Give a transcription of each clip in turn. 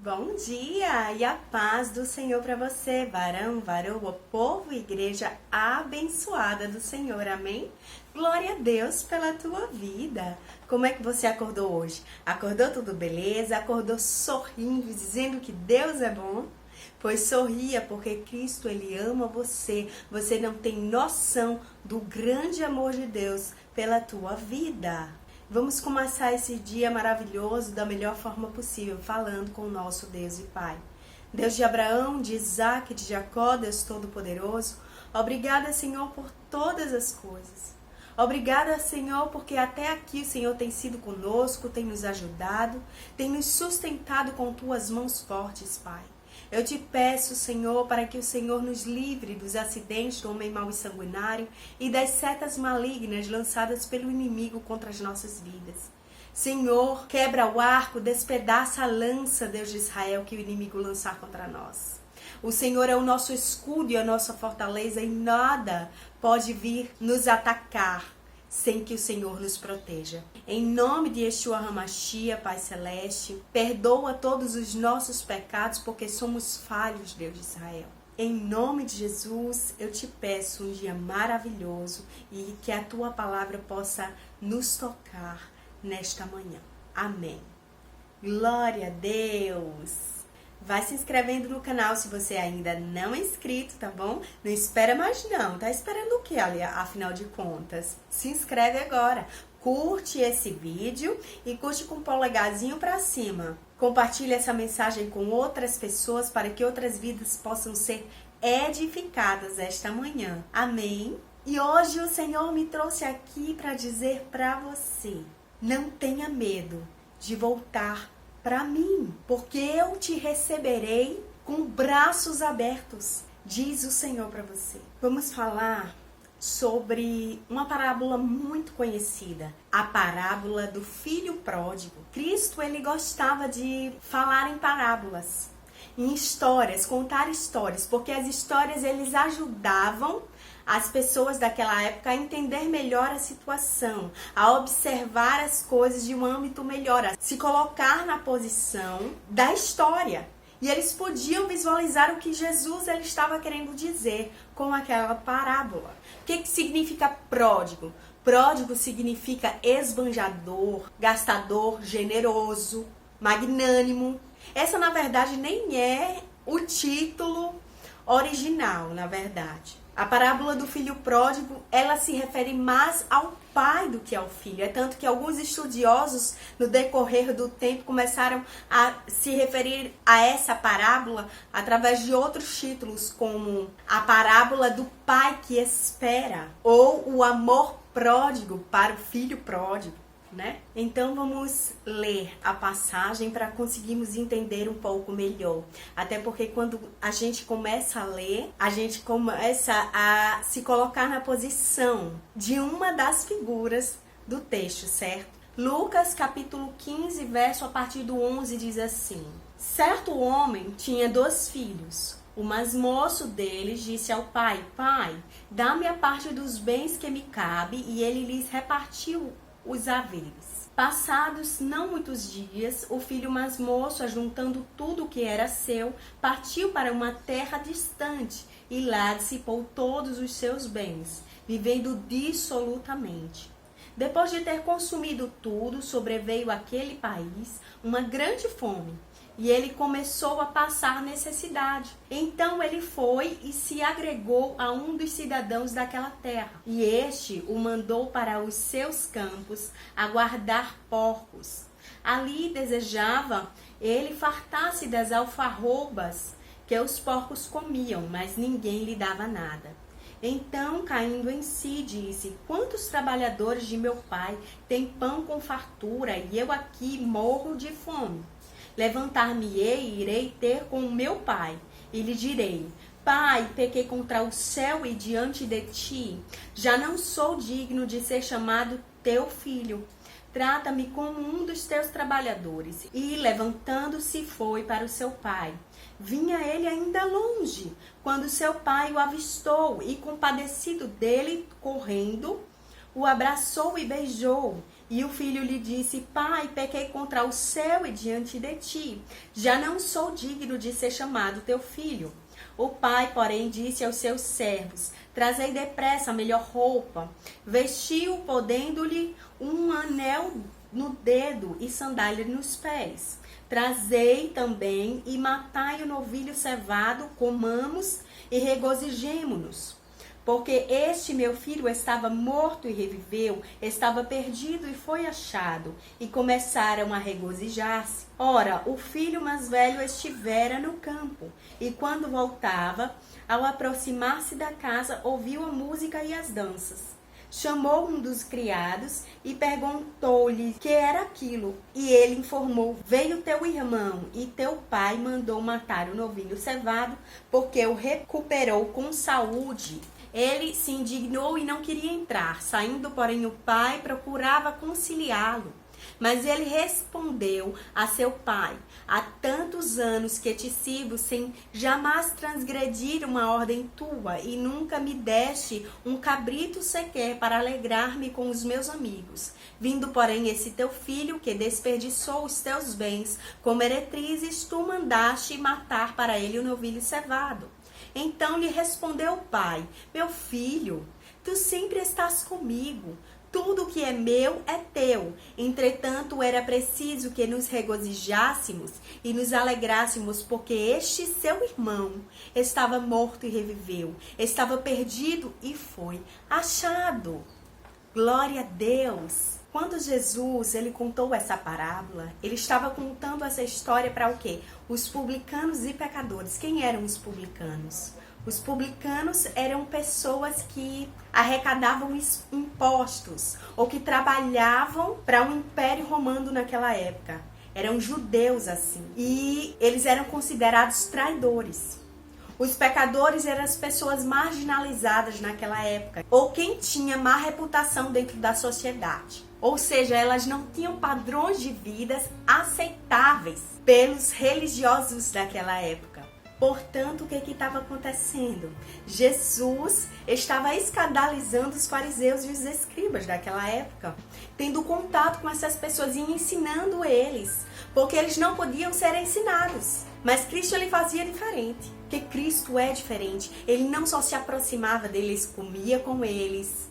Bom dia e a paz do Senhor para você, varão, varoa, povo e igreja abençoada do Senhor, amém? Glória a Deus pela tua vida. Como é que você acordou hoje? Acordou tudo beleza? Acordou sorrindo, dizendo que Deus é bom? Pois sorria, porque Cristo, Ele ama você. Você não tem noção do grande amor de Deus pela tua vida. Vamos começar esse dia maravilhoso da melhor forma possível, falando com o nosso Deus e Pai. Deus de Abraão, de Isaac, de Jacó, Deus Todo-Poderoso, obrigada, Senhor, por todas as coisas. Obrigada, Senhor, porque até aqui o Senhor tem sido conosco, tem nos ajudado, tem nos sustentado com tuas mãos fortes, Pai. Eu te peço, Senhor, para que o Senhor nos livre dos acidentes do homem mau e sanguinário e das setas malignas lançadas pelo inimigo contra as nossas vidas. Senhor, quebra o arco, despedaça a lança, Deus de Israel, que o inimigo lançar contra nós. O Senhor é o nosso escudo e a nossa fortaleza e nada pode vir nos atacar sem que o Senhor nos proteja. Em nome de Yeshua HaMashiach, Pai Celeste, perdoa todos os nossos pecados, porque somos falhos, Deus de Israel. Em nome de Jesus, eu te peço um dia maravilhoso e que a tua palavra possa nos tocar nesta manhã. Amém. Glória a Deus! Vai se inscrevendo no canal se você ainda não é inscrito, tá bom? Não espera mais não, tá esperando o que, afinal de contas? Se inscreve agora, curte esse vídeo e curte com o polegarzinho pra cima. Compartilhe essa mensagem com outras pessoas para que outras vidas possam ser edificadas esta manhã. Amém? E hoje o Senhor me trouxe aqui para dizer pra você, não tenha medo de voltar para mim, porque eu te receberei com braços abertos, diz o Senhor para você. Vamos falar sobre uma parábola muito conhecida, a parábola do filho pródigo. Cristo, ele gostava de falar em parábolas, em histórias, contar histórias, porque as histórias eles ajudavam as pessoas daquela época a entender melhor a situação, a observar as coisas de um âmbito melhor, a se colocar na posição da história. E eles podiam visualizar o que Jesus ele estava querendo dizer com aquela parábola. O que significa pródigo? Pródigo significa esbanjador, gastador, generoso, magnânimo. Essa, na verdade, nem é o título original, na verdade. A parábola do filho pródigo, ela se refere mais ao pai do que ao filho. É tanto que alguns estudiosos, no decorrer do tempo, começaram a se referir a essa parábola através de outros títulos, como a parábola do pai que espera, ou o amor pródigo para o filho pródigo. Né? Então vamos ler a passagem para conseguirmos entender um pouco melhor. Até porque quando a gente começa a ler, a gente começa a se colocar na posição de uma das figuras do texto, certo? Lucas capítulo 15, verso a partir do 11 diz assim: Certo homem tinha 2 filhos. O mais moço deles disse ao pai: Pai, dá-me a parte dos bens que me cabe, e ele lhes repartiu os haveres. Passados não muitos dias, o filho mais moço, ajuntando tudo o que era seu, partiu para uma terra distante e lá dissipou todos os seus bens, vivendo dissolutamente. Depois de ter consumido tudo, sobreveio àquele país uma grande fome, e ele começou a passar necessidade. Então ele foi e se agregou a um dos cidadãos daquela terra. E este o mandou para os seus campos a guardar porcos. Ali desejava ele fartar-se das alfarrobas que os porcos comiam, mas ninguém lhe dava nada. Então, caindo em si, disse: Quantos trabalhadores de meu pai têm pão com fartura e eu aqui morro de fome? Levantar-me-ei e irei ter com o meu pai, e lhe direi: Pai, pequei contra o céu e diante de ti, já não sou digno de ser chamado teu filho. Trata-me como um dos teus trabalhadores. E, levantando-se, foi para o seu pai. Vinha ele ainda longe, quando seu pai o avistou, e, compadecido dele, correndo, o abraçou e beijou. E o filho lhe disse: Pai, pequei contra o céu e diante de ti. Já não sou digno de ser chamado teu filho. O pai, porém, disse aos seus servos: Trazei depressa a melhor roupa. Vestiu, podendo-lhe um anel no dedo e sandália nos pés. Trazei também e matai o novilho cevado, comamos e regozijemo-nos. Porque este meu filho estava morto e reviveu, estava perdido e foi achado. E começaram a regozijar-se. Ora, o filho mais velho estivera no campo, e quando voltava, ao aproximar-se da casa, ouviu a música e as danças. Chamou um dos criados e perguntou-lhe que era aquilo. E ele informou: Veio teu irmão e teu pai mandou matar o novilho cevado, porque o recuperou com saúde. Ele se indignou e não queria entrar. Saindo, porém, o pai procurava conciliá-lo. Mas ele respondeu a seu pai: Há tantos anos que te sirvo sem jamais transgredir uma ordem tua, e nunca me deste um cabrito sequer para alegrar-me com os meus amigos. Vindo, porém, esse teu filho, que desperdiçou os teus bens com meretrizes, tu mandaste matar para ele o novilho cevado. Então lhe respondeu o pai: Meu filho, tu sempre estás comigo. Tudo que é meu é teu. Entretanto, era preciso que nos regozijássemos e nos alegrássemos, porque este seu irmão estava morto e reviveu, estava perdido e foi achado. Glória a Deus! Quando Jesus ele contou essa parábola, ele estava contando essa história para o quê? Os publicanos e pecadores. Quem eram os publicanos? Os publicanos eram pessoas que arrecadavam impostos ou que trabalhavam para o Império Romano naquela época. Eram judeus assim. E eles eram considerados traidores. Os pecadores eram as pessoas marginalizadas naquela época, ou quem tinha má reputação dentro da sociedade. Ou seja, elas não tinham padrões de vida aceitáveis pelos religiosos daquela época. Portanto, o que estava acontecendo? Jesus estava escandalizando os fariseus e os escribas daquela época, tendo contato com essas pessoas e ensinando eles, porque eles não podiam ser ensinados. Mas Cristo ele fazia diferente, porque Cristo é diferente. Ele não só se aproximava deles, comia com eles,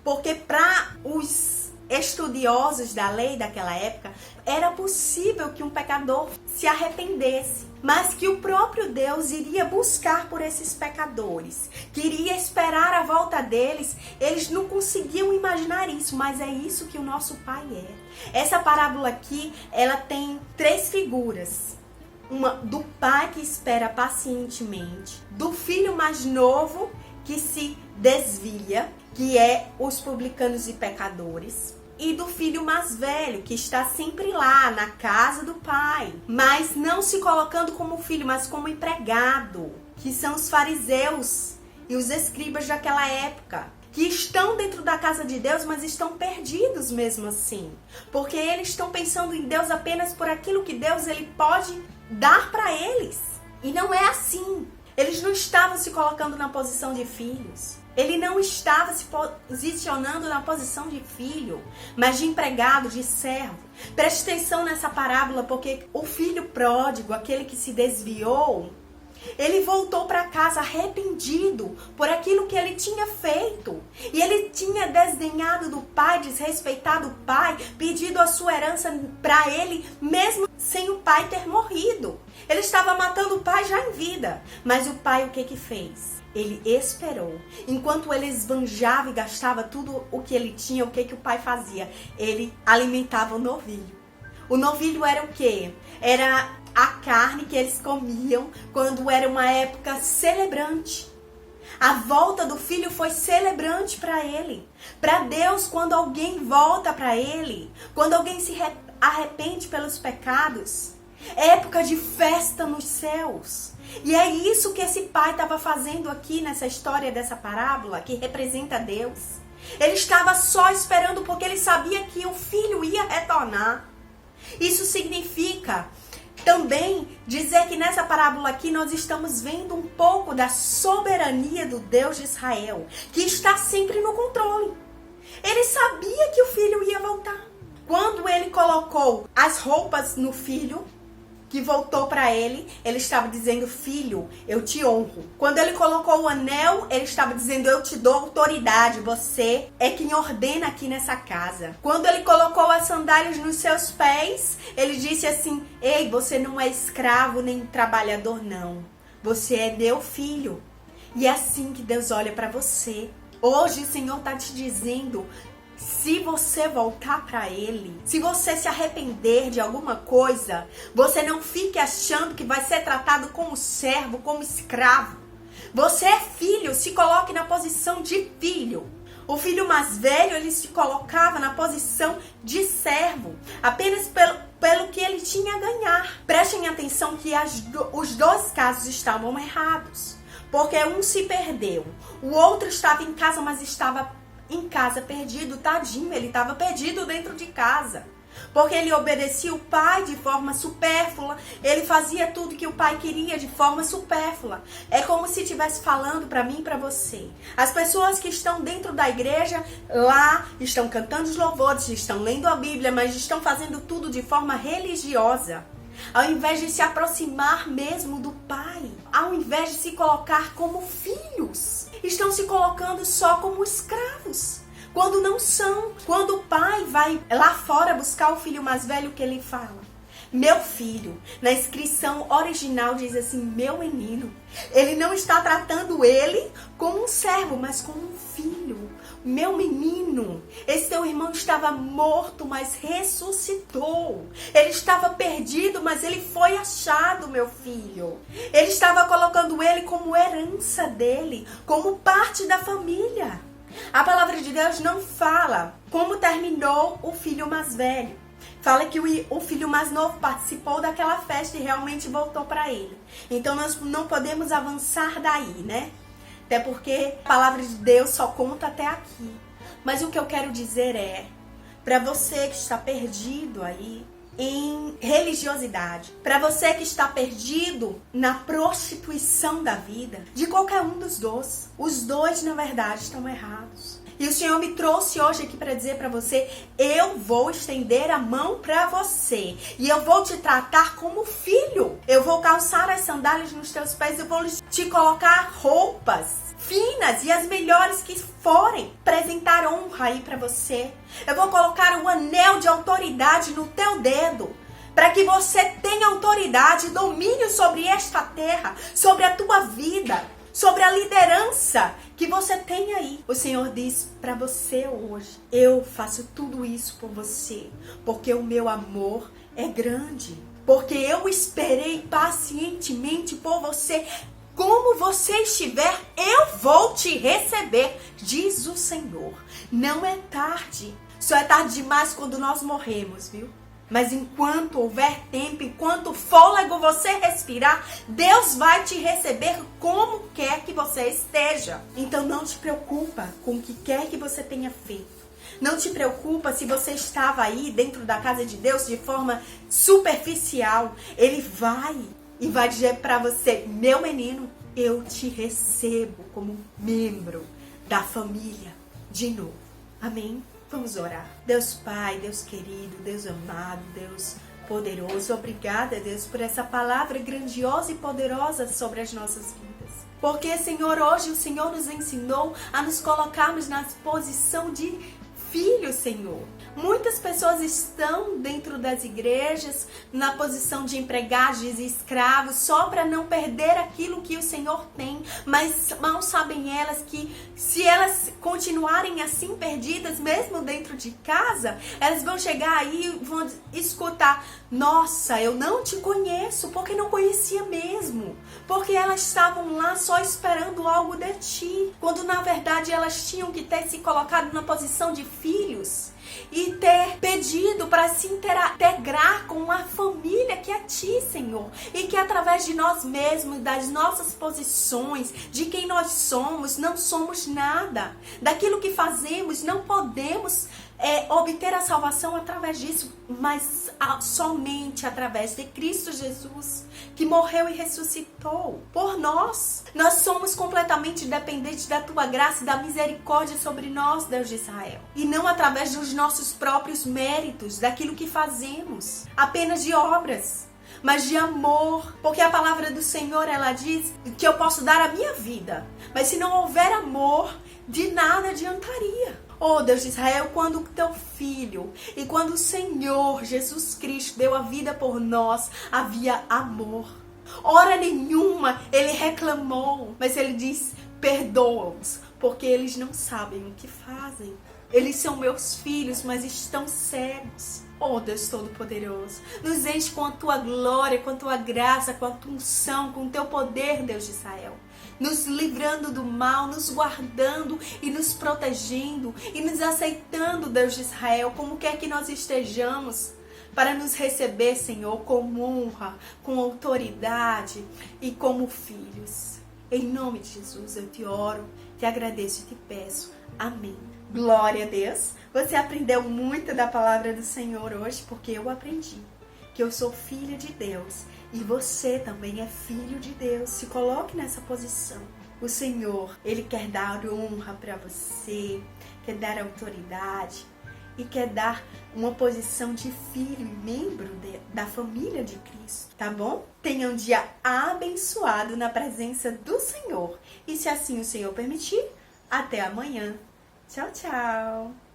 porque para os estudiosos da lei daquela época, era possível que um pecador se arrependesse, mas que o próprio Deus iria buscar por esses pecadores, queria esperar a volta deles. Eles não conseguiam imaginar isso, mas é isso que o nosso Pai é. Essa parábola aqui, ela tem três figuras. Uma do pai que espera pacientemente, do filho mais novo que se desvia, que é os publicanos e pecadores, e do filho mais velho, que está sempre lá na casa do pai, mas não se colocando como filho, mas como empregado, que são os fariseus e os escribas daquela época, que estão dentro da casa de Deus, mas estão perdidos mesmo assim, porque eles estão pensando em Deus apenas por aquilo que Deus ele pode dar para eles. E não é assim. Eles não estavam se colocando na posição de filhos. Ele não estava se posicionando na posição de filho, mas de empregado, de servo. Preste atenção nessa parábola, porque o filho pródigo, aquele que se desviou, ele voltou para casa arrependido por aquilo que ele tinha feito. E ele tinha desdenhado do pai, desrespeitado o pai, pedido a sua herança para ele, mesmo sem o pai ter morrido. Ele estava matando o pai já em vida. Mas o pai o que fez? Ele esperou. Enquanto ele esbanjava e gastava tudo o que ele tinha, o que o pai fazia? Ele alimentava o novilho. O novilho era o quê? Era a carne que eles comiam quando era uma época celebrante. A volta do filho foi celebrante para ele. Para Deus, quando alguém volta para ele, quando alguém se arrepende pelos pecados, é época de festa nos céus. E é isso que esse pai estava fazendo aqui nessa história dessa parábola, que representa Deus. Ele estava só esperando porque ele sabia que o filho ia retornar. Isso significa também dizer que nessa parábola aqui nós estamos vendo um pouco da soberania do Deus de Israel, que está sempre no controle. Ele sabia que o filho ia voltar. Quando ele colocou as roupas no filho, que voltou para ele estava dizendo: filho, eu te honro. Quando ele colocou o anel, ele estava dizendo: eu te dou autoridade, você é quem ordena aqui nessa casa. Quando ele colocou as sandálias nos seus pés, ele disse assim: ei, você não é escravo nem trabalhador, não. Você é meu filho. E é assim que Deus olha para você. Hoje o Senhor está te dizendo: se você voltar para Ele, se você se arrepender de alguma coisa, você não fique achando que vai ser tratado como servo, como escravo. Você é filho, se coloque na posição de filho. O filho mais velho, ele se colocava na posição de servo, apenas pelo que ele tinha a ganhar. Prestem atenção que os dois casos estavam errados, porque um se perdeu, o outro estava em casa, mas estava em casa perdido, tadinho, ele estava perdido dentro de casa, porque ele obedecia o pai de forma supérflua, ele fazia tudo que o pai queria de forma supérflua. É como se estivesse falando para mim e para você. As pessoas que estão dentro da igreja, lá, estão cantando os louvores, estão lendo a Bíblia, mas estão fazendo tudo de forma religiosa, ao invés de se aproximar mesmo do pai, ao invés de se colocar como filhos, estão se colocando só como escravos, quando não são. Quando o pai vai lá fora buscar o filho mais velho, que ele fala: meu filho. Na inscrição original diz assim: meu menino. Ele não está tratando ele como um servo, mas como um filho. Meu menino, esse teu irmão estava morto, mas ressuscitou. Ele estava perdido, mas ele foi achado, meu filho. Ele estava colocando ele como herança dele, como parte da família. A palavra de Deus não fala como terminou o filho mais velho. Fala que o filho mais novo participou daquela festa e realmente voltou para ele. Então nós não podemos avançar daí, né? Até porque a palavra de Deus só conta até aqui. Mas o que eu quero dizer é, para você que está perdido aí em religiosidade, para você que está perdido na prostituição da vida, de qualquer um dos dois, os dois na verdade estão errados. E o Senhor me trouxe hoje aqui para dizer para você: eu vou estender a mão para você e eu vou te tratar como filho. Eu vou calçar as sandálias nos teus pés, eu vou te colocar roupas finas e as melhores que forem, apresentar honra aí para você. Eu vou colocar um anel de autoridade no teu dedo, para que você tenha autoridade e domínio sobre esta terra, sobre a tua vida, sobre a liderança que você tem aí. O Senhor diz para você hoje: eu faço tudo isso por você, porque o meu amor é grande, porque eu esperei pacientemente por você. Como você estiver, eu vou te receber, diz o Senhor. Não é tarde, só é tarde demais quando nós morremos, viu? Mas enquanto houver tempo, enquanto fôlego você respirar, Deus vai te receber como quer que você esteja. Então não te preocupa com o que quer que você tenha feito. Não te preocupa se você estava aí dentro da casa de Deus de forma superficial. Ele vai e vai dizer para você: meu menino, eu te recebo como membro da família de novo. Amém? Vamos orar. Deus Pai, Deus querido, Deus amado, Deus poderoso, obrigada, Deus, por essa palavra grandiosa e poderosa sobre as nossas vidas. Porque, Senhor, hoje o Senhor nos ensinou a nos colocarmos na posição de filhos, Senhor. Muitas pessoas estão dentro das igrejas na posição de empregados e escravos só para não perder aquilo que o Senhor tem, mas mal sabem elas que se elas continuarem assim perdidas, mesmo dentro de casa, elas vão chegar aí e vão escutar: nossa, eu não te conheço, porque não conhecia mesmo, porque elas estavam lá só esperando algo de ti, quando na verdade elas tinham que ter se colocado na posição de filhos e ter pedido para se integrar com a família que é ti, Senhor, e que através de nós mesmos, das nossas posições, de quem nós somos, não somos nada, daquilo que fazemos, não podemos obter a salvação através disso, mas somente através de Cristo Jesus, que morreu e ressuscitou por nós. Nós somos completamente dependentes da tua graça e da misericórdia sobre nós, Deus de Israel. E não através dos nossos próprios méritos, daquilo que fazemos, apenas de obras, mas de amor. Porque a palavra do Senhor, ela diz que eu posso dar a minha vida, mas se não houver amor, de nada adiantaria. Oh, Deus de Israel, quando o teu filho e quando o Senhor Jesus Cristo deu a vida por nós, havia amor. Hora nenhuma ele reclamou, mas ele diz: perdoa-os, porque eles não sabem o que fazem. Eles são meus filhos, mas estão cegos. Oh, Deus Todo-Poderoso, nos enche com a tua glória, com a tua graça, com a tua unção, com o teu poder, Deus de Israel. Nos livrando do mal, nos guardando e nos protegendo e nos aceitando, Deus de Israel, como quer que nós estejamos, para nos receber, Senhor, com honra, com autoridade e como filhos. Em nome de Jesus eu te oro, te agradeço e te peço. Amém. Glória a Deus. Você aprendeu muito da palavra do Senhor hoje, porque eu aprendi que eu sou filha de Deus e você também é filho de Deus. Se coloque nessa posição. O Senhor, Ele quer dar honra para você, quer dar autoridade e quer dar uma posição de filho e membro da família de Cristo, tá bom? Tenha um dia abençoado na presença do Senhor. E se assim o Senhor permitir, até amanhã. Tchau, tchau!